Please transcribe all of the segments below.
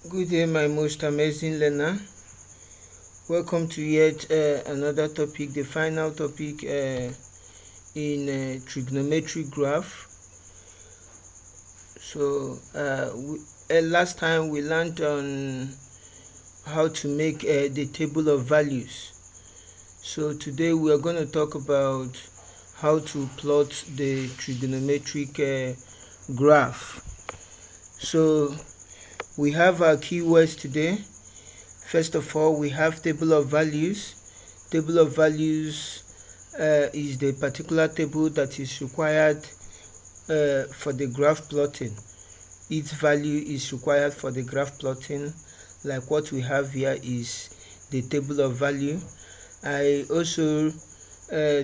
Good day, my most amazing learner. Welcome to yet another topic, the final topic in trigonometric graph. So, last time we learned on how to make the table of values. So today we are going to talk about how to plot the trigonometric graph. So we have our keywords today. First of all, we have table of values. Table of values is the particular table that is required for the graph plotting. Each value is required for the graph plotting, like what we have here is the table of value. I also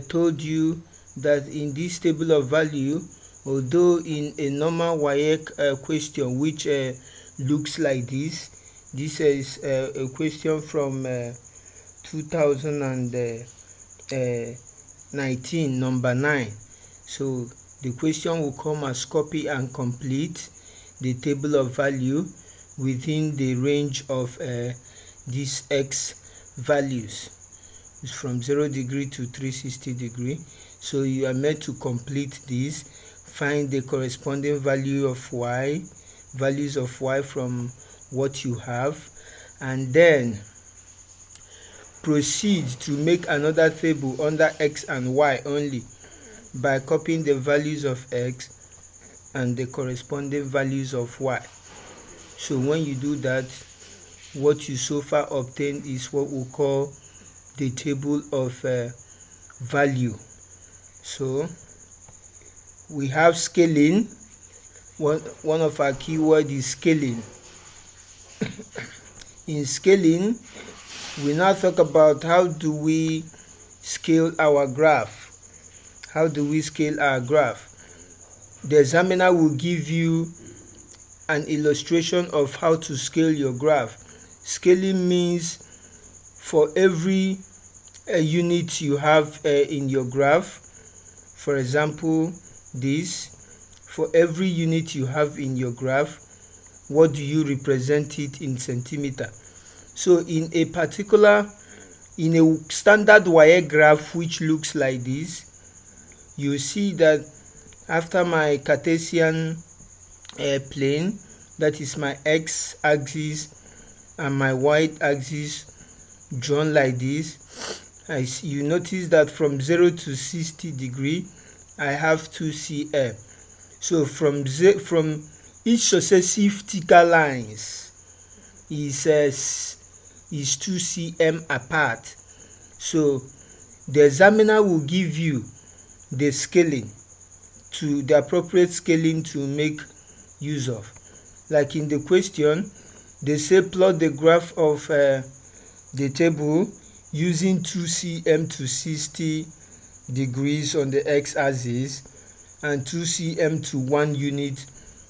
told you that in this table of value, although in a normal WAEC question which looks like this is a question from 2019, number 9. So the question will come as copy and complete the table of value within the range of these x values. It's from 0 degree to 360 degree. So you are meant to complete this, find the corresponding value of y, values of y from what you have, and then proceed to make another table under x and y only by copying the values of x and the corresponding values of y. So when you do that, what you so far obtained is what we call the table of value. So we have scaling. One of our keywords is scaling. In scaling, we now talk about how do we scale our graph. How do we scale our graph? The examiner will give you an illustration of how to scale your graph. Scaling means for every unit you have in your graph, for example this, for every unit you have in your graph, what do you represent it in centimeter? So in a standard wire graph which looks like this, you see that after my Cartesian plane, that is my x-axis and my y-axis drawn like this, you notice that from 0 to 60 degree I have 2 cm. So from each successive thicker lines is 2 cm apart. So the examiner will give you the scaling, to the appropriate scaling to make use of. Like in the question, they say plot the graph of the table using 2 cm to 60 degrees on the x-axis and 2 cm to 1 unit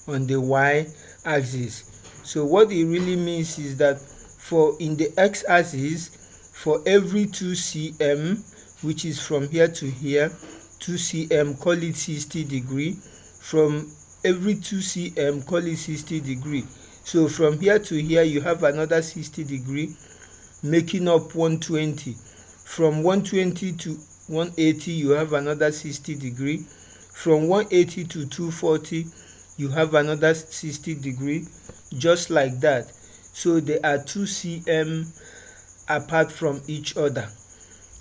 on the y-axis. So what it really means is that for in the x-axis, for every 2 cm, which is from here to here, 2 cm, call it 60 degree. From every 2 cm, call it 60 degree. So from here to here, you have another 60 degree, making up 120. From 120 to 180, you have another 60 degree. From 180 to 240, you have another 60 degree, just like that. So they are 2 cm apart from each other.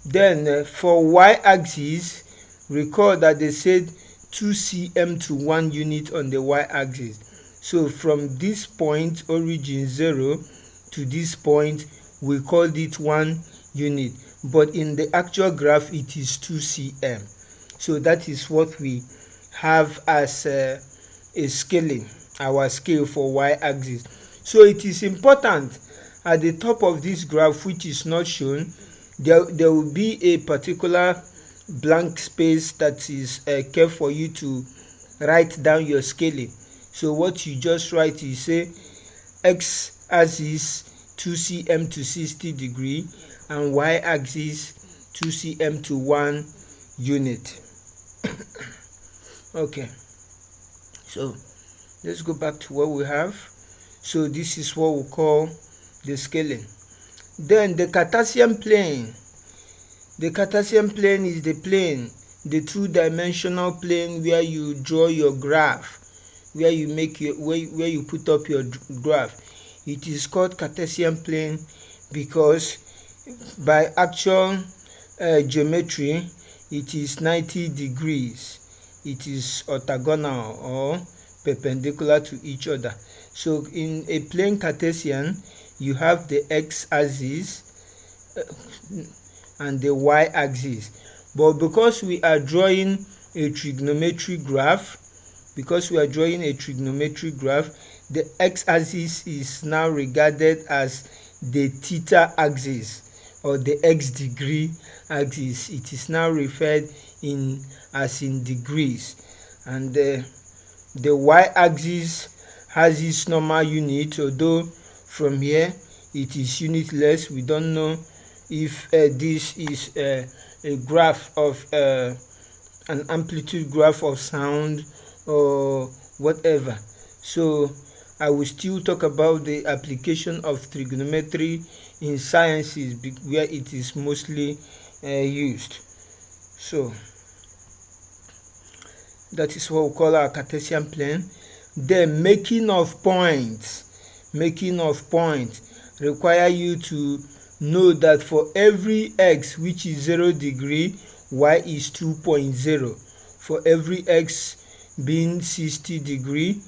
Then for y-axis, recall that they said 2 cm to 1 unit on the y-axis. So from this point, origin 0, to this point, we called it 1 unit. But in the actual graph, it is 2 cm. So that is what we have as a scaling, our scale for y-axis. So it is important at the top of this graph, which is not shown, there will be a particular blank space that is kept for you to write down your scaling. So what you just write is say x-axis 2 cm to 60 degree and y-axis 2 cm to 1 unit. Okay, so let's go back to what we have. So this is what we call the scaling. Then the Cartesian plane. The Cartesian plane is the plane, the two-dimensional plane where you draw your graph, where you make your where you put up your graph. It is called Cartesian plane because by actual geometry it is 90 degrees. It is orthogonal or perpendicular to each other. So in a plane Cartesian, you have the x-axis and the y-axis. But because we are drawing a trigonometric graph, the x-axis is now regarded as the theta axis or the x degree axis. It is now referred in as in degrees, and the y-axis has its normal unit, although from here it is unitless. We don't know if this is a graph of an amplitude graph of sound or whatever. So I will still talk about the application of trigonometry in sciences where it is mostly used. So that is what we call our Cartesian plane. Then making of points require you to know that for every x which is 0 degree, y is 2.0. For every x being 60 degree,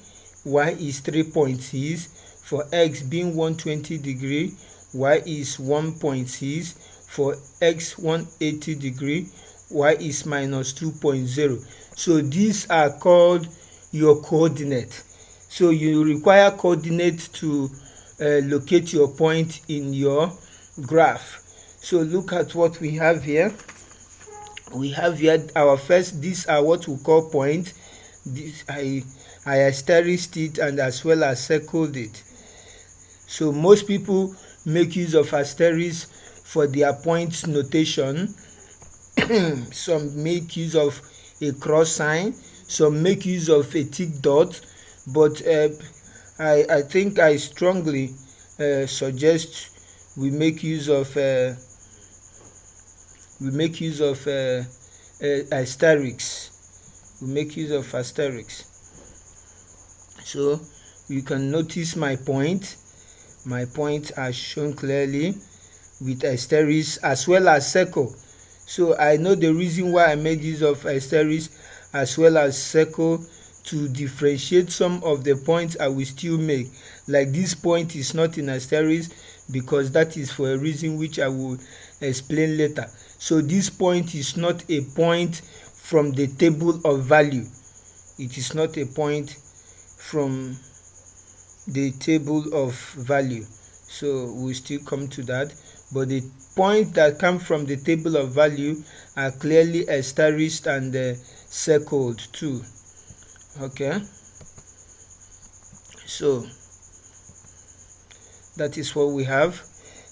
y is 3.6. For x being 120 degree, y is 1.6. For x 180 degree, y is minus 2.0. So these are called your coordinate. So you require coordinate to locate your point in your graph. So look at what we have here. We have here our first, these are what we call points. This I asterished it and as well as circled it. So most people make use of asterisk for their points notation. Some make use of a cross sign, some make use of a tick dot, but I think I strongly suggest we make use of asterisks. So you can notice my point are shown clearly with asterisk as well as circle. So I know the reason why I made use of asterisk as well as circle, to differentiate some of the points I will still make. Like this point is not in asterisk because that is for a reason which I will explain later. So this point is not a point from the table of value. It is not a point from the table of value. So we'll still come to that. But the points that come from the table of value are clearly asterisked and circled too. Okay, so that is what we have.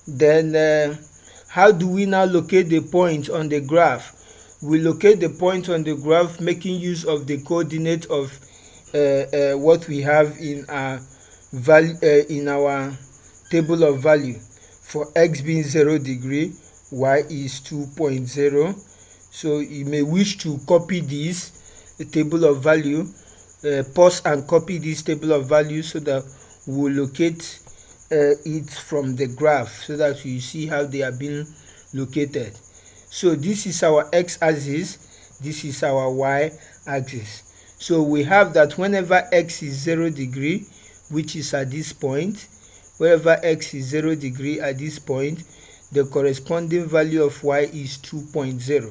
Then how do we now locate the point on the graph? We locate the point on the graph making use of the coordinate of what we have in our in our table of value. For x being 0 degree, y is 2.0. So you may wish to copy this table of value. Pause and copy this table of value so that we'll locate it from the graph, so that you see how they are being located. So this is our x-axis, this is our y-axis. So we have that whenever x is 0 degree, which is at this point, wherever x is 0 degree at this point, the corresponding value of y is 2.0.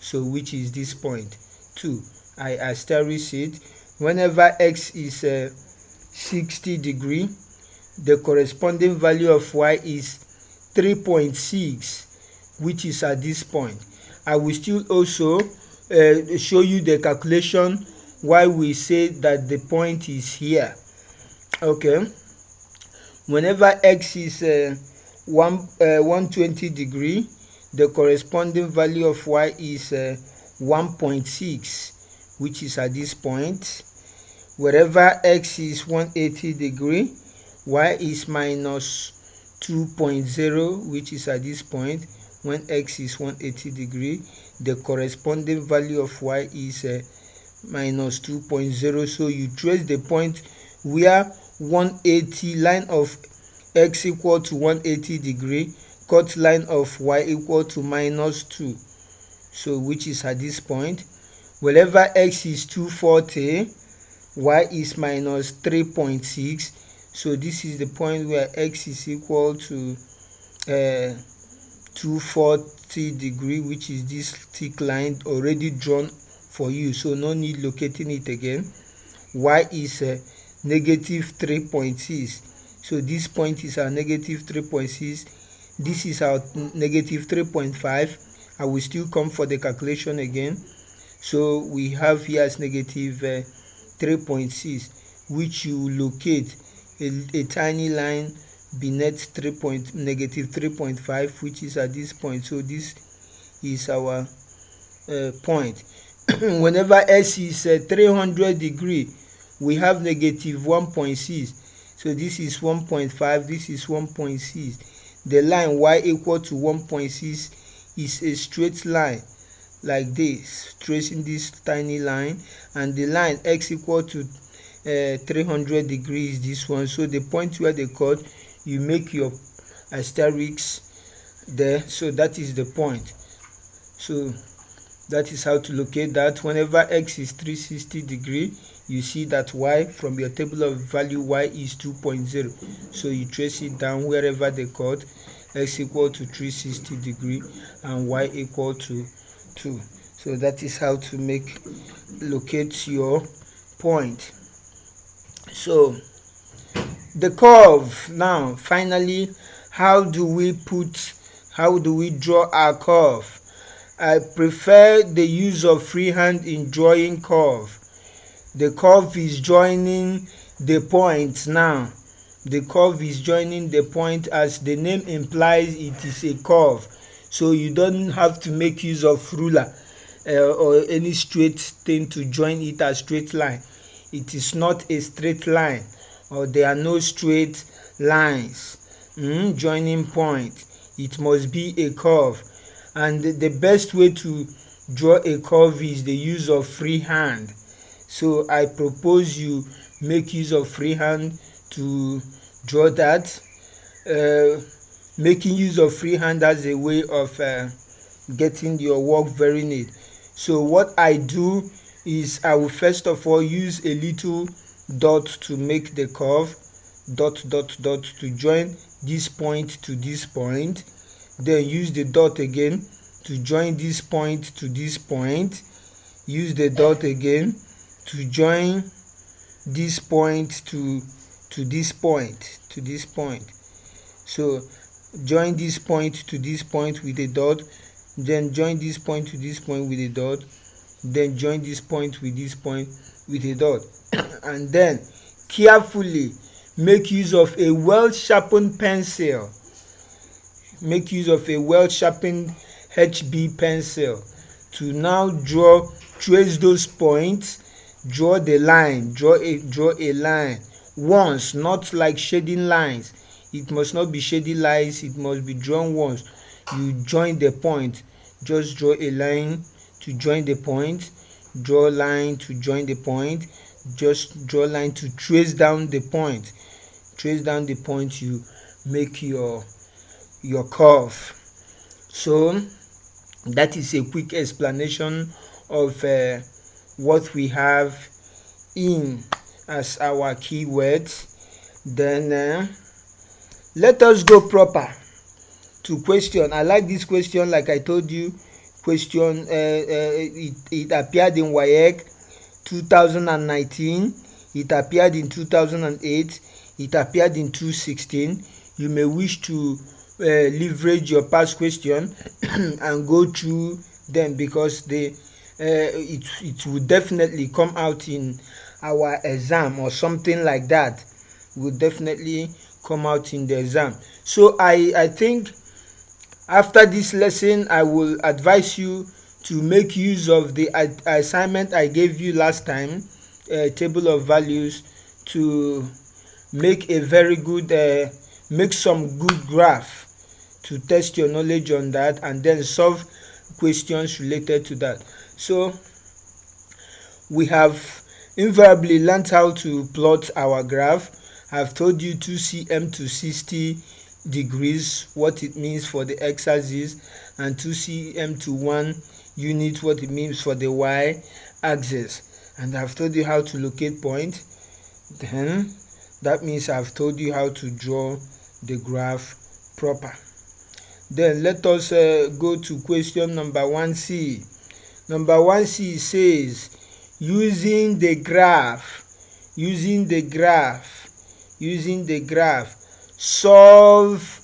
So which is this point 2. I asterisk it. Whenever x is 60 degree, the corresponding value of y is 3.6, which is at this point. I will still also show you the calculation why we say that the point is here. Okay, whenever x is 120 degree, the corresponding value of y is 1.6, which is at this point. wherever x is 180 degree, y is minus 2.0, which is at this point. When x is 180 degree, the corresponding value of y is minus 2.0. So you trace the point where 180 line of x equal to 180 degree, cut line of y equal to minus 2, so which is at this point. Wherever x is 240, y is minus 3.6, so this is the point where x is equal to 240 degree, which is this thick line already drawn for you, so no need locating it again. Y is negative 3.6, so this point is our negative 3.6, this is our negative 3.5. I will still come for the calculation again. So we have here as negative 3.6, which you locate a tiny line beneath negative 3.5, which is at this point. So this is our point. Whenever s is 300 degree, we have negative 1.6, so this is 1.5, this is 1.6. the line y equal to 1.6 is a straight line like this, tracing this tiny line, and the line x equal to 300 degrees, this one. So the point where they cut, you make your asterisk there, so that is the point. So that is how to locate that. Whenever x is 360 degree, you see that y from your table of value y is 2.0, so you trace it down wherever they cut, x equal to 360 degree and y equal to 2. So that is how to locate your point. So the curve now, finally, how do we draw our curve? I prefer the use of freehand in drawing curve. The curve is joining the point now. The curve is joining the point, as the name implies, it is a curve. So you don't have to make use of ruler or any straight thing to join it as straight line. It is not a straight line, or there are no straight lines joining point. It must be a curve, and the best way to draw a curve is the use of freehand. So I propose you make use of freehand to draw that. Making use of freehand as a way of getting your work very neat. So what I do is I will first of all use a little dot to make the curve, dot to join this point to this point, then use the dot again to join this point to this point, use the dot again to join this point to this point to this point. So join this point to this point with a dot, then join this point to this point with a dot, then join this point with this point with a dot, and then carefully make use of a well sharpened pencil. Make use of a well sharpened HB pencil to now trace those points, draw the line, draw a line once, not like shading lines. It must not be shady lines, it must be drawn once. You join the point, just draw a line to join the point, draw a line to join the point, just draw a line to trace down the point. Trace down the point, you make your curve. So that is a quick explanation of what we have in as our keywords. Then let us go proper to question. I like this question, like I told you. Question it appeared in WAEC 2019, it appeared in 2008, it appeared in 2016. You may wish to leverage your past question and go through them, because it will definitely come out in our exam, or something like that will definitely come out in the exam. So I think after this lesson, I will advise you to make use of the assignment I gave you last time. table of values to make a very good make some good graph to test your knowledge on that, and then solve questions related to that. So we have invariably learned how to plot our graph. I've told you 2 cm to 60 degrees, what it means for the x-axis, and 2 cm to 1 unit, what it means for the y-axis. And I've told you how to locate point. Then that means I've told you how to draw the graph proper. Then let us go to question number 1C. Number 1C says, using the graph, solve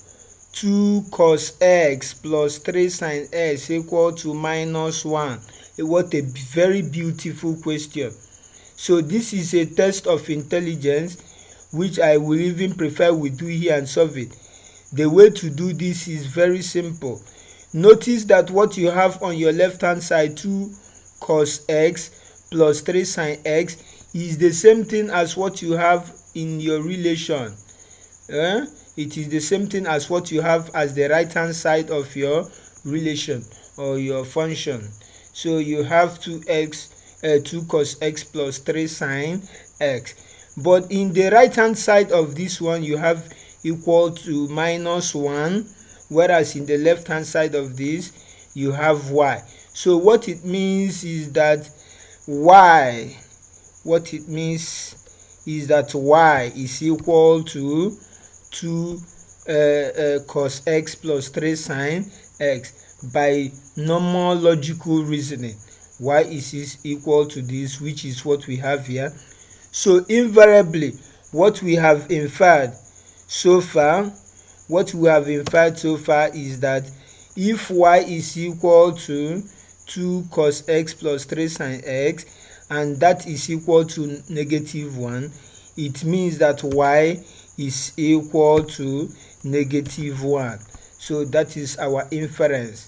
2 cos x plus 3 sin x equal to -1. What a very beautiful question. So this is a test of intelligence, which I will even prefer we do here and solve it. The way to do this is very simple. Notice that what you have on your left hand side, 2 cos x plus 3 sin x, is the same thing as what you have in your relation. It is the same thing as what you have as the right hand side of your relation or your function. So you have 2 cos x plus 3 sin x. But in the right hand side of this one, you have equal to -1, whereas in the left hand side of this, you have y. So what it means is that y is equal to 2 cos x plus 3 sin x. By normal logical reasoning, y is equal to this, which is what we have here. So invariably, what we have inferred so far is that if y is equal to 2 cos x plus 3 sin x, and that is equal to -1, it means that y is equal to -1. So that is our inference.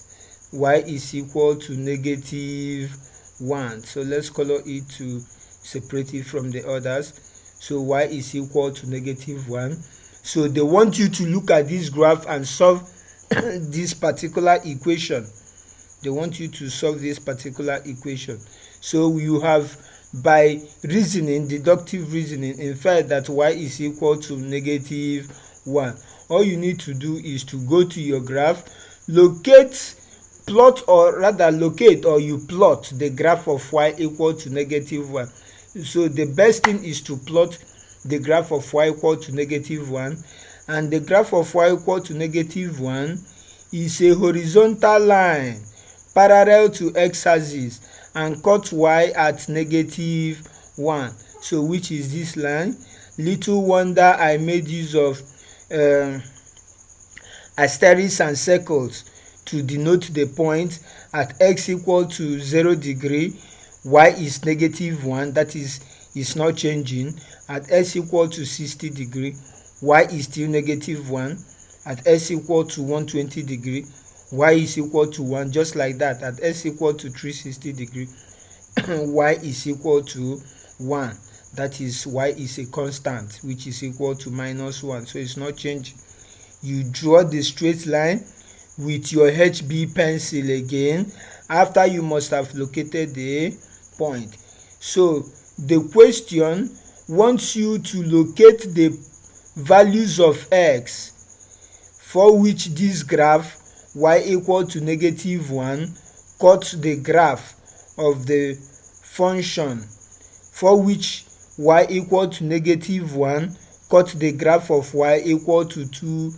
Y is equal to -1. So let's color it to separate it from the others. So y is equal to -1. So they want you to look at this graph and solve this particular equation. So you have, by reasoning, deductive reasoning, inferred that y is equal to -1. All you need to do is to go to your graph, plot the graph of y equal to -1. So the best thing is to plot the graph of y equal to -1, and the graph of y equal to -1 is a horizontal line parallel to x-axis and cut y at -1. So which is this line? Little wonder I made use of asterisks and circles to denote the point. At x equal to 0 degree, y is -1, that is not changing. At s equal to 60 degree, y is still -1. At s equal to 120 degree, y is equal to 1, just like that. At s equal to 360 degree, y is equal to 1. That is, y is a constant, which is equal to -1, so it's not changing. You draw the straight line with your HB pencil again after you must have located the point. So the question wants you to locate the values of x for which this graph y equal to -1 cut the graph of the function for which y equal to -1 cut the graph of y equal to 2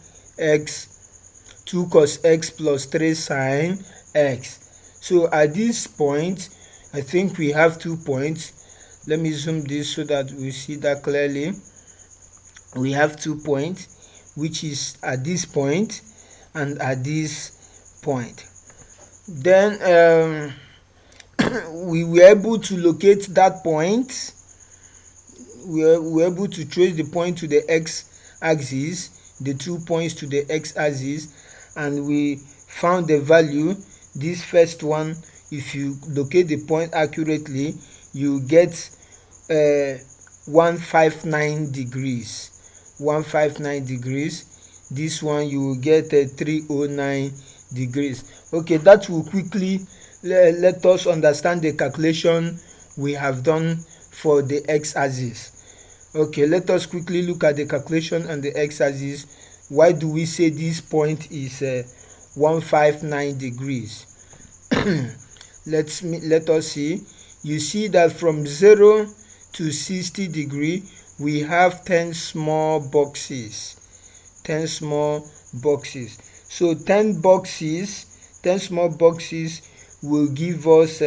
cos x plus 3 sin x. So at this point, I think we have 2 points. Let me zoom this so that we see that clearly. We have 2 points, which is at this point and at this point. Then we were able to locate that point. We were able to trace the point to the x-axis, the 2 points to the x-axis, and we found the value. This first one, if you locate the point accurately, you get 159 degrees. 159 degrees. This one you will get 309 degrees. Okay, that will quickly let us understand the calculation we have done for the x-axis. Okay, let us quickly look at the calculation on the x-axis. Why do we say this point is 159 degrees? Let us see. You see that from 0 to 60 degree we have 10 small boxes. 10 small boxes. So 10 small boxes will give us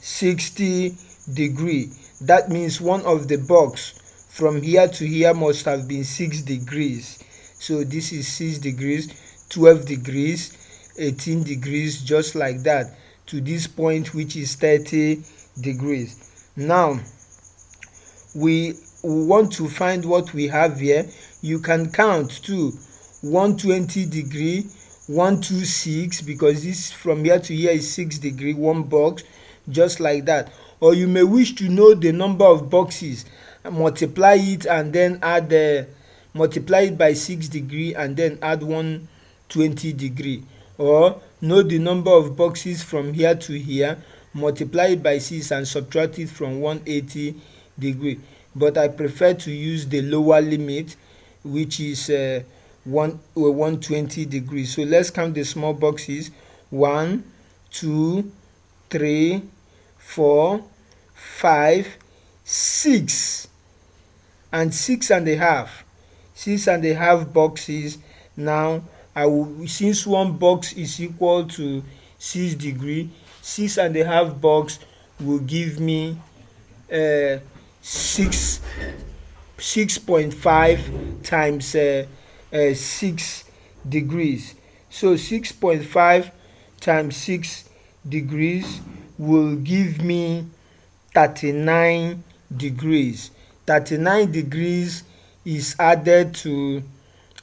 60 degree. That means one of the box from here to here must have been 6 degrees. So this is 6 degrees, 12 degrees, 18 degrees, just like that, to this point, which is 30 degrees. Now we want to find what we have here. You can count to 120 degree, 126, because this from here to here is 6 degree, one box, just like that. Or you may wish to know the number of boxes, multiply it and then add multiply it by 6 degree and then add 120 degree. Or know the number of boxes from here to here, multiply it by 6 and subtract it from 180 degree. But I prefer to use the lower limit, which is 120 degrees. So let's count the small boxes. 1, 2, 3, 4, 5, 6, and 6.5. 6.5 boxes. Now since one box is equal to 6 degree, 6.5 box will give me 6.5 times 6 degrees. So 6.5 times 6 degrees will give me 39 degrees. 39 degrees is added to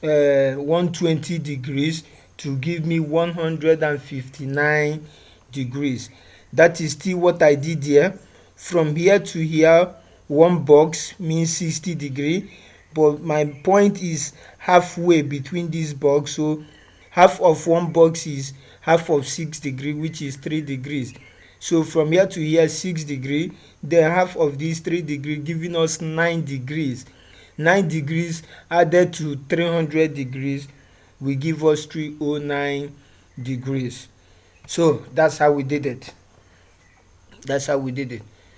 120 degrees to give me 159 degrees. That is still what I did here. From here to here, one box means 60 degree, but my point is halfway between this box, so half of one box is half of 6 degree, which is 3 degrees. So from here to here, 6 degree, then half of this 3 degree, giving us 9 degrees. 9 degrees added to 300 degrees will give us 309 degrees. So that's how we did it.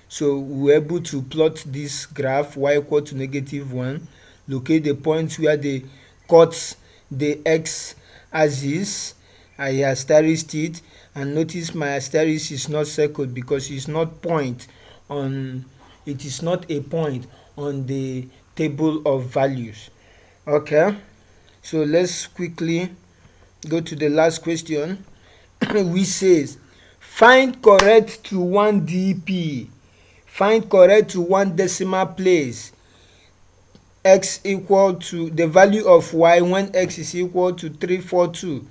So we were able to plot this graph y equal to -1, locate the points where they cut the x-axis. I asterisked it, and notice my asterisk is not circled because it's not point on. It is not a point on the table of values. Okay, so let's quickly go to the last question, which says find correct to 1 dp. Find correct to 1 decimal place x equal to the value of y when x is equal to 342.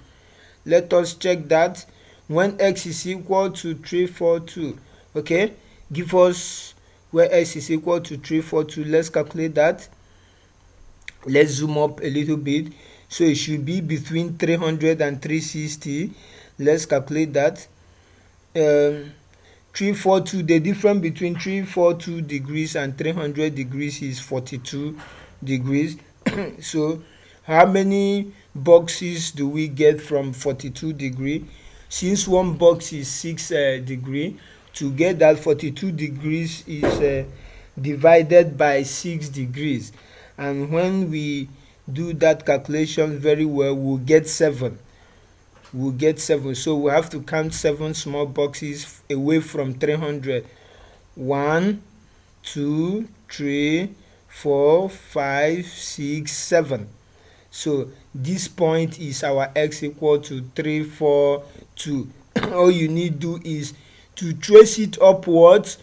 Let us check that. When x is equal to 342, okay, give us where x is equal to 342. Let's calculate that. Let's zoom up a little bit. So it should be between 300 and 360. Let's calculate that. 342, the difference between 342 degrees and 300 degrees is 42 degrees. So how many boxes do we get from 42 degree? Since one box is 6 degree, to get that 42 degrees is divided by 6 degrees, and when we do that calculation very well, we'll get 7. So we have to count 7 small boxes away from 300. 1, 2, 3, 4, 5, 6, 7. So this point is our x equal to 342. All you need to do is to trace it upwards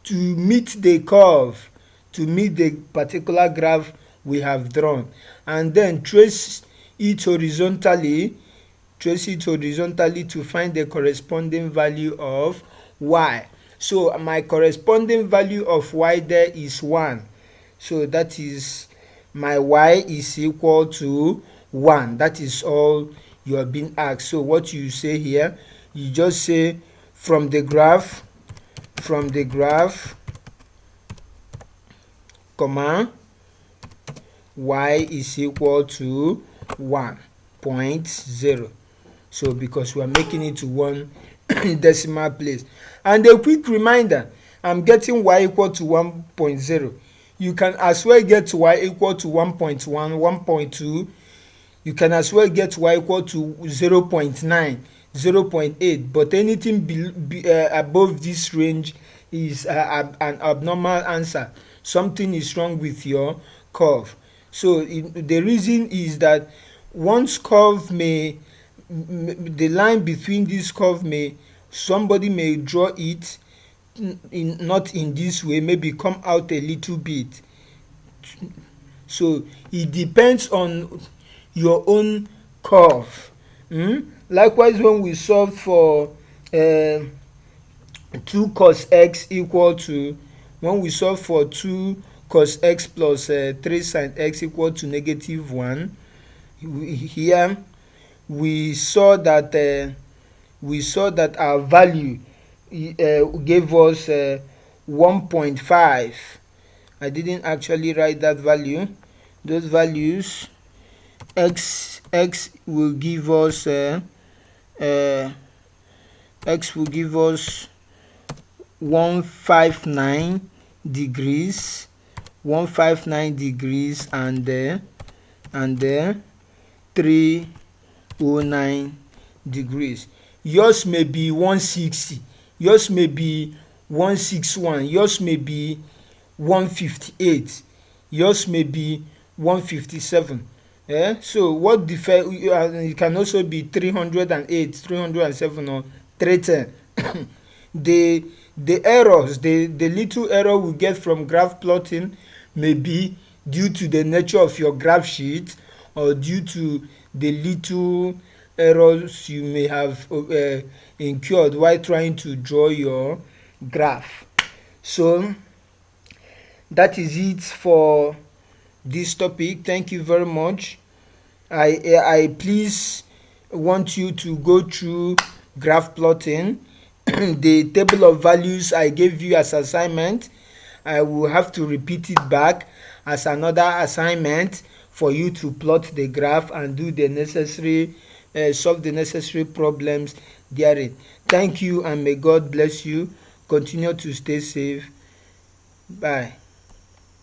to meet the curve, to meet the particular graph we have drawn, and then trace it horizontally to find the corresponding value of y. So my corresponding value of y there is 1. So that is my y is equal to 1. That is all you are being asked. So what you say here, you just say from the graph, comma, y is equal to 1.0. So because we are making it to one decimal place. And a quick reminder, I'm getting y equal to 1.0. You can as well get y equal to 1.1, 1.2. You can as well get y equal to 0.9, 0.8, but anything above this range is an abnormal answer. Something is wrong with your curve. So the reason is that one's curve the line between this curve somebody may draw it not in this way, maybe come out a little bit. So it depends on your own curve. Likewise, when we solve for 2 cos x equal to, when we solve for 2 cos x plus 3 sin x equal to -1, here we saw that our value gave us 1.5. I didn't actually write that value. Those values, x will give us 159 degrees, and 309 degrees. Yours may be 160, yours may be 161, yours may be 158, yours may be 157. So what differ? It can also be 308, 307, or 310. the errors, the little error we get from graph plotting may be due to the nature of your graph sheet, or due to the little errors you may have incurred while trying to draw your graph. So that is it for this topic. Thank you very much. I please want you to go through graph plotting. The table of values I gave you as assignment, I will have to repeat it back as another assignment for you to plot the graph and do the necessary solve the necessary problems therein. Thank you, and may God bless you. Continue to stay safe. Bye.